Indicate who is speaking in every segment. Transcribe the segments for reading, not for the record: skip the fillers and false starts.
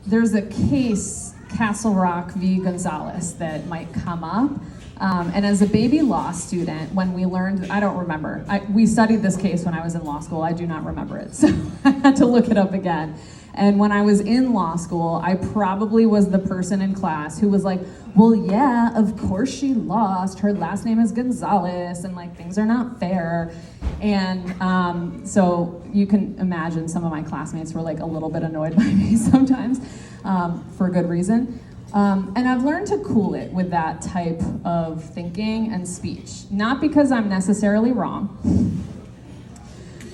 Speaker 1: there's a case, Castle Rock v. Gonzalez, that might come up. And as a baby law student, when we learned, I don't remember. We studied this case when I was in law school. I do not remember it, so I had to look it up again. And when I was in law school, I probably was the person in class who was like, well, yeah, of course she lost. Her last name is Gonzalez, and like things are not fair. And so you can imagine some of my classmates were like a little bit annoyed by me sometimes, for good reason. And I've learned to cool it with that type of thinking and speech. Not because I'm necessarily wrong,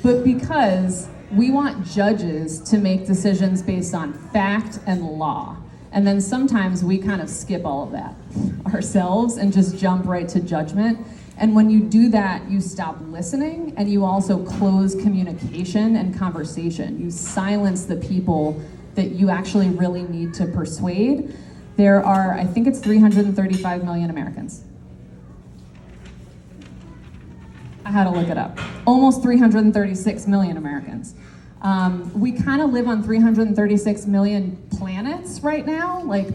Speaker 1: but because we want judges to make decisions based on fact and law. And then sometimes we kind of skip all of that ourselves and just jump right to judgment. And when you do that, you stop listening, and you also close communication and conversation. You silence the people that you actually really need to persuade. There are, I think it's 335 million Americans. I had to look it up. Almost 336 million Americans. We kind of live on 336 million planets right now. Like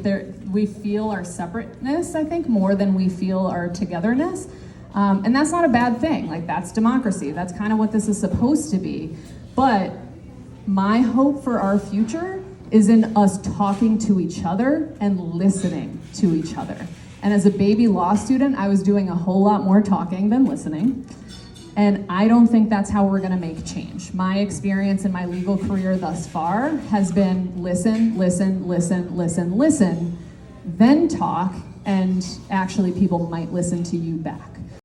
Speaker 1: we feel our separateness, I think, more than we feel our togetherness. And that's not a bad thing. Like, that's democracy. That's kind of what this is supposed to be. But my hope for our future is in us talking to each other and listening to each other. And as a baby law student, I was doing a whole lot more talking than listening. And I don't think that's how we're gonna make change. My experience in my legal career thus far has been listen, listen, listen, listen, listen, then talk, and actually people might listen to you back.